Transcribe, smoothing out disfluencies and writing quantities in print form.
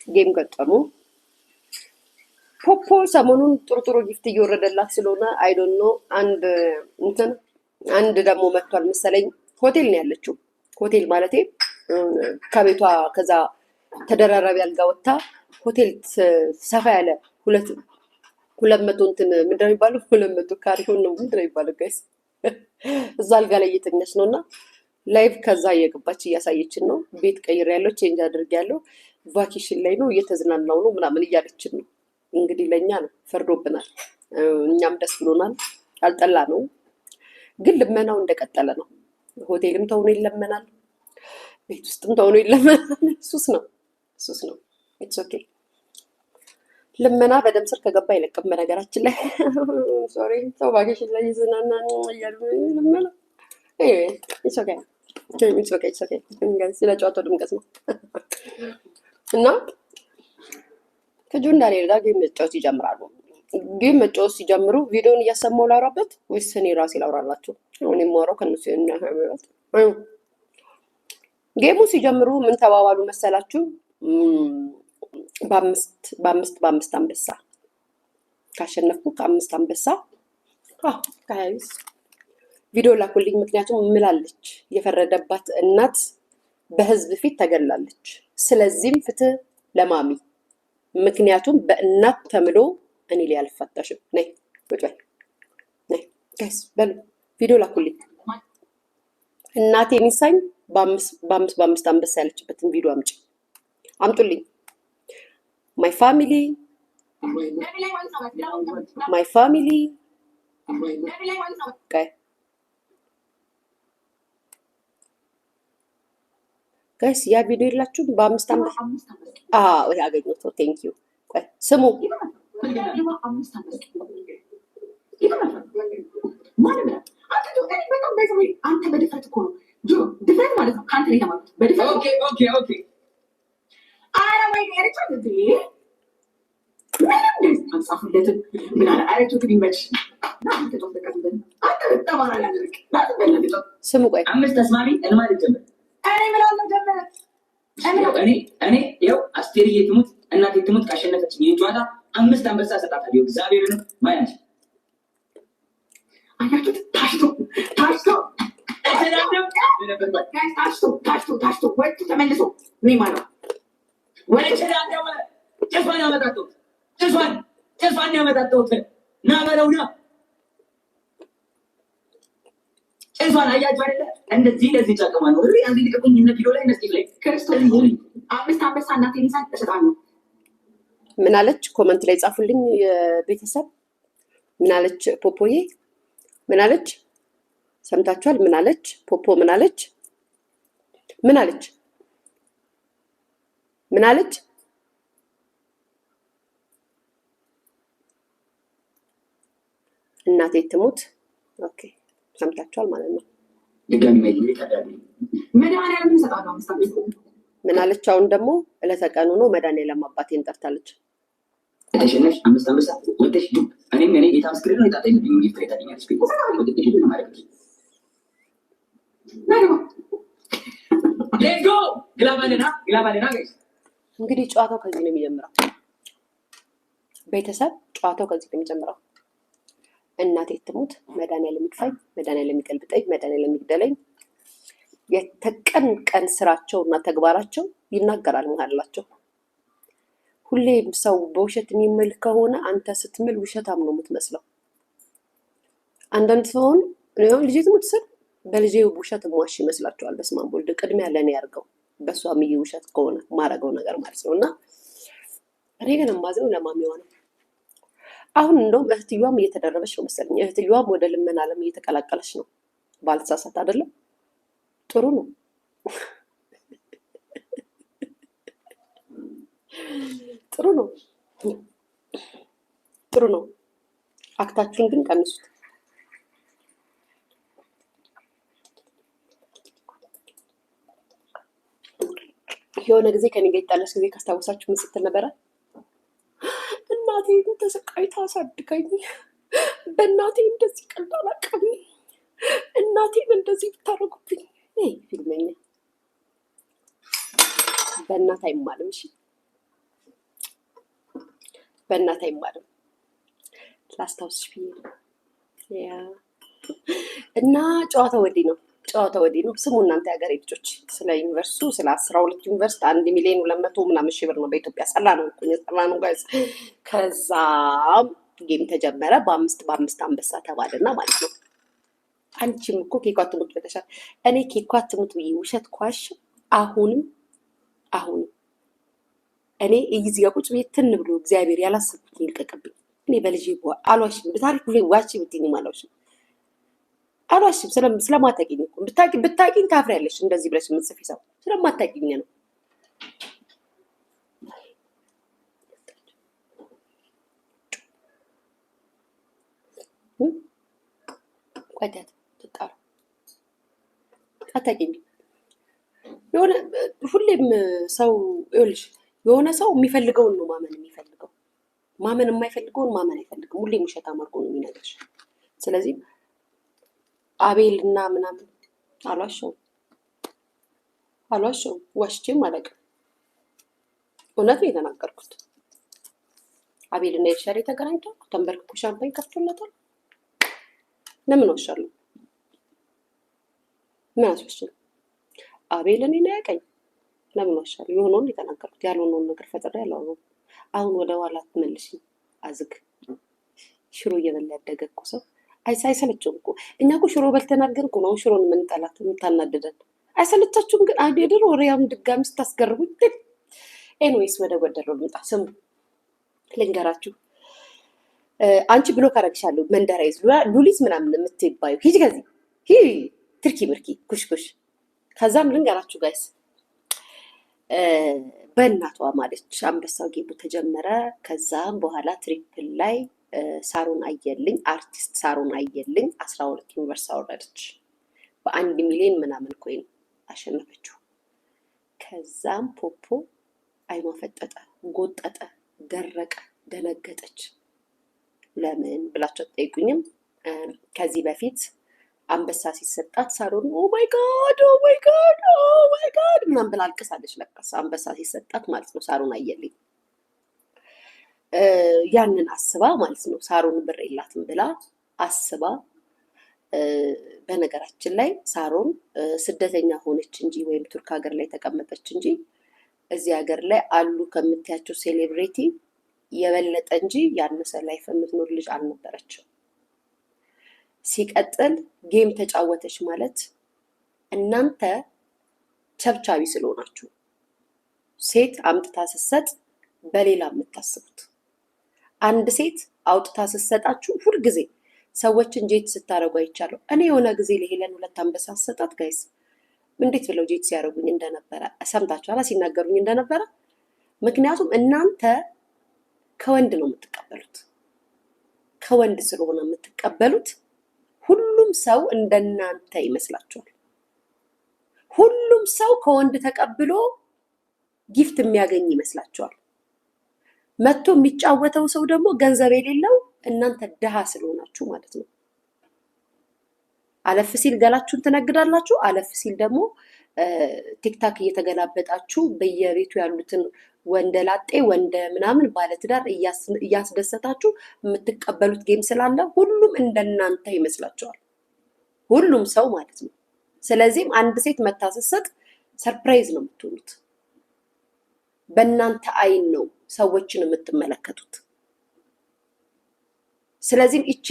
ጌም ገጠሙ። ፖፖ ሰሞኑን ጥሩ ጊፍት እየወረደላት ስለሆነ አይ ዶንት ኖ አንድ ደግሞ መጥቷል መሰለኝ። ሆቴል ነው ያለችው። ሆቴል ማለቴ ከቤቷ ከዛ ተደራራቢ አልጋ ወጥታ ሆቴል ሰፋ ያለ 200 ምንድነው የሚባለው 200 ካሬ ነው ምንድነው የሚባለው ጋይስ እዛ አልጋ ላይ እየተኛች ነውና ላይቭ ከዛ እየገባች እያሳየችን ነው። ቤት ቀይር ያለው ቼንጅ አድርጌያለሁ፣ ቫኬሽን ላይ ነው እየተዝናናው ነው ምናምን እያለችን ነው። እንግዲህ ለኛ ነው ፈርዶብናል። እኛም ደስ ብሎናል፣ አልጠላ ነው። ግን ልመናው እንደቀጠለ ነው። ሆቴልም ተውኖ ይለመናል፣ ቤት ውስጥም ተውኖ ይለመናል። ሱስ ነው። ኢትስ ኦኬ። ልመና በደም ስር ከገባ አይለቅም። በነገራችን ላይ ሶሪ ሰው ቫኬሽን ላይ ይዝናና እያሉ ልመና ኢትስ ኦኬ። ስለ ጨዋታው ድምቀት ነው እና ከጆን ዳንኤል ጋር ጌም መጫወት ይጀምራሉ። ጌም መጫወት ሲጀምሩ ቪዲዮን እያሰማው ላውራበት ወይስ እኔ ራሴ ላውራላችሁ? እኔ የማወራው ከነሱ ጌሙ ሲጀምሩ ምን ተባባሉ መሰላችሁ? በአምስት አንበሳ ካሸነፍኩ ከ5 አንበሳ ጋይስ ቪዲዮ ላኩልኝ። ምክንያቱም ምላለች የፈረደባት እናት በህዝብ ፊት ተገላለች። ስለዚህም ፍትህ ለማሚ፣ ምክንያቱም በእናት ተምሎ እኔ ላይ አልፈታሽም። ነይ ቁጭ በይ ነይ ጋይስ በሉ ቪዲዮ ላኩልኝ። እናቴ ሚሳኝ በአምስት አንበሳ ያለችበትን ቪዲዮ አምጡልኝ። my family okay ጋይስ ያ ቪዲዮ የላችሁም? በ5 አንበሳ ወይ አገኘሁት። ቴንክ ዩ ቆይ ስሙ አንተ በድፍረት እኮ ነው ድፍረት ማለት ነው። ከአንተ ነው የተማሩት በድፍረት። ኦኬ አረ ወይ ያረቻት ስሙ ቆይ 5 ተስማሚ እንማል ጀምር። እኔ ያው አስቴርዬ ትሙት እናቴ ትሙት ካሸነፈች ይሄን ጨዋታ 5 አንበሳ ሰጣታለሁ። እግዚአብሔር ነው ማያንቺ አያችሁት? ታሽቶ ወጥ ተመልሶ ምን ማለት ወደ ቸዳው ጭፋን ያመጣጣው ጭፋን ያመጣጣው ና በለውና ጭፋን አያችሁ አይደለ? እንደዚህ ለዚህ ጫቀማ ነው እሪ አንዴ ልቀቁኝ እና ቪዲዮ ላይ ነስቲ ላይ ክርስቶስ ይሁን 5 አንበሳ እናቴ ሊሳን ተሰጣኝ። ምን አለች? ኮሜንት ላይ ጻፉልኝ የቤተሰብ ምን አለች? ፖፖዬ ምን አለች? ሰምታችኋል? ምን አለች? ፖፖ ምን አለች? እናቴ ትሙት። ኦኬ ሰምታችኋል ማለት ነው። ምን አለች? አሁን ደግሞ ለተቀኑ ነው መድኃኒዓለም አባቴን ጠርታለች። ተሸነሽ 5 አንበሳ ወጥሽ ዱብ እኔ ጌታ ምስክር ነው የታጠኝ ቢሆን ይፈታኛል። ሌትስ ጎ ግላባለና ጋይስ። እንግዲህ ጨዋታው ከዚህ ነው የሚጀምረው። ቤተሰብ ጨዋታው ከዚህ ነው የሚጀምረው። እናቴ ትሙት መድኃኒዓለም ይክፋኝ፣ መድኃኒዓለም ይቀልብጠኝ፣ መድኃኒዓለም ይግደለኝ። የተቀን ስራቸውና ተግባራቸው ይናገራል መሀላቸው። ሁሌም ሰው በውሸት የሚምል ከሆነ አንተ ስትምል ውሸታም ነው የምትመስለው። አንዳንድ ሰውን ልጄ ትሙት ስል በልጄ ውሸት ሟሽ ይመስላቸዋል። በስመ አብ ወልድ ቅድሚያ ለእኔ ያርገው በሷም ውሸት ከሆነ ማረገው ነገር ማለት ነው። እና እኔ ግን የማዝነው ለማሚዋ ነው። አሁን እንደውም እህትየዋም እየተደረበች ነው መሰለኝ። እህትየዋም ወደ ልመና ዓለም እየተቀላቀለች ነው። ባልተሳሳት አይደለም? ጥሩ ነው። ጥሩ ነው። አክታችሁን ግን ቀንሱት። የሆነ ጊዜ ከኔ ጋር ይጣላሽ ጊዜ ካስታወሳችሁ ምን ስትል ነበረ? እናቴ ተሰቃይታ አሳድጋኝ፣ በእናቴ እንደዚህ ቀልድ አላውቅም፣ እናቴን እንደዚህ ብታረጉብኝ። ፊልመኛ በእናት አይማልም። እሺ በእናት አይማርም። ላስታውስሽ ብዬ ነው። ያ እና ጨዋታ ወዲህ ነው። ጨዋታ ወዲህ ነው። ስሙ እናንተ የሀገሬ ልጆች ስለ ዩኒቨርሲቲው ስለ 12 ዩኒቨርሲቲ 1,200,000 ምናምን ሺህ ብር ነው በኢትዮጵያ። ሰላ ነው እኮ ሰላ ነው ጋይስ። ከዛ ጌም ተጀመረ። በአምስት አንበሳ ተባለና ማለት ነው። አንቺም እኮ ኬኳ ትሙት ብለሻል። እኔ ኬኳ ትሙት ብዬ ውሸት ኳሽ አሁንም እኔ እዚህ ጋር ቁጭ ብዬ ትን ብሎ እግዚአብሔር ያላሰብኩት ይልቀቅብኝ። እኔ በልጄ አልዋሽም። በታሪክ ብሎ ዋሽ ብትይኝ አልዋሽም። ስለማታውቂኝ እኮ ብታውቂኝ ታፍሪያለሽ። እንደዚህ ብለሽ የምትጽፊ ሰው ስለማታውቂኝ ነው። ቆይታት ትጣሩ አታውቂኝም። የሆነ ሁሌም ሰው ይኸውልሽ የሆነ ሰው የሚፈልገውን ነው ማመን የሚፈልገው። ማመን የማይፈልገውን ማመን አይፈልግም። ሁሌም ውሸት አማርጎ ነው የሚነግርሽ። ስለዚህ አቤል እና ምናምን አልዋሸውም፣ ዋሽቼም አላውቅም። እውነት ነው የተናገርኩት። አቤል እና ኤልሻዳይ ተገናኝተው ተንበርክኮ ሻምፓኝ ከፍቶለታል። ለምን ዋሻለሁ? ምን አስወሽኝ? አቤል እኔን አያውቀኝ። ለምን ዋሻለሁ? የሆነውን የተናገርኩት ያልሆነውን ነገር ፈጥሬ ያለው። አሁን ወደ ኋላ ትመልሽኝ። አዝግ ሽሮ እየበላ ያደገ እኮ ሰው አይሰለቸውም እኮ። እኛ እኮ ሽሮ በልተን አድርገን እኮ ነው ሽሮን የምንጠላት የምታናድደን። አይሰለቻችሁም? ግን አይደር ወሬያም ድጋሚ ስታስገርቡኝ። ኤንዌይስ ወደ ጎደለው ልምጣ። ስሙ ልንገራችሁ። አንቺ ብሎ ካረግሻለሁ መንደራይዝ ሉሊት ምናምን የምትባዩ ሂጂ ከዚህ ትርኪ ምርኪ ኩሽኩሽ። ከዛም ልንገራችሁ ጋይስ በእናቷ ማለች አንበሳው ጌሙ ተጀመረ። ከዛም በኋላ ትሪፕል ላይ ሳሮን አየልኝ አርቲስት ሳሮን አየልኝ 12 ዩኒቨርስ አወረደች። በ1,000,000 ምናምን ኮይን አሸነፈችው። ከዛም ፖፖ አይኗ ፈጠጠ፣ ጎጠጠ፣ ደረቀ፣ ደነገጠች። ለምን ብላችሁ አትጠይቁኝም። ከዚህ በፊት አንበሳ ሲሰጣት ሳሮን ኦ ማይ ጋድ ምናምን ብላ አልቅሳለች። ለቀስ አንበሳ ሲሰጣት ማለት ነው ሳሮን አየልኝ ያንን አስባ ማለት ነው። ሳሮን ብር የላትም ብላ አስባ። በነገራችን ላይ ሳሮን ስደተኛ ሆነች እንጂ ወይም ቱርክ ሀገር ላይ ተቀመጠች እንጂ እዚህ ሀገር ላይ አሉ ከምትያቸው ሴሌብሬቲ የበለጠ እንጂ ያነሰ ላይፍ የምትኖር ልጅ አልነበረችም። ሲቀጥል ጌም ተጫወተች ማለት እናንተ ቸብቻቢ ስለሆናችሁ ሴት አምጥታ ስትሰጥ በሌላ የምታስቡት። አንድ ሴት አውጥታ ስትሰጣችሁ ሁልጊዜ ሰዎችን ጄት ስታደርጉ አይቻለሁ። እኔ የሆነ ጊዜ ለሄለን 2 አንበሳ ሰጣት ጋይስ። እንዴት ብለው ጄት ሲያደርጉኝ እንደነበረ ሰምታችኋላ፣ ሲናገሩኝ እንደነበረ። ምክንያቱም እናንተ ከወንድ ነው የምትቀበሉት። ከወንድ ስለሆነ የምትቀበሉት ሁሉም ሰው እንደናንተ ይመስላችኋል። ሁሉም ሰው ከወንድ ተቀብሎ ጊፍት የሚያገኝ ይመስላችኋል። መጥቶ የሚጫወተው ሰው ደግሞ ገንዘብ የሌለው እናንተ ድሃ ስለሆናችሁ ማለት ነው። አለፍ ሲል ገላችሁን ትነግዳላችሁ። አለፍ ሲል ደግሞ ቲክታክ እየተገላበጣችሁ በየቤቱ ያሉትን ወንደላጤ ወንደ ምናምን ባለትዳር እያስደሰታችሁ የምትቀበሉት ጌም ስላለ ሁሉም እንደናንተ ይመስላችኋል። ሁሉም ሰው ማለት ነው። ስለዚህም አንድ ሴት መታሰሰት ሰርፕራይዝ ነው የምትሆኑት። በእናንተ አይን ነው ሰዎችን የምትመለከቱት። ስለዚህም ይቺ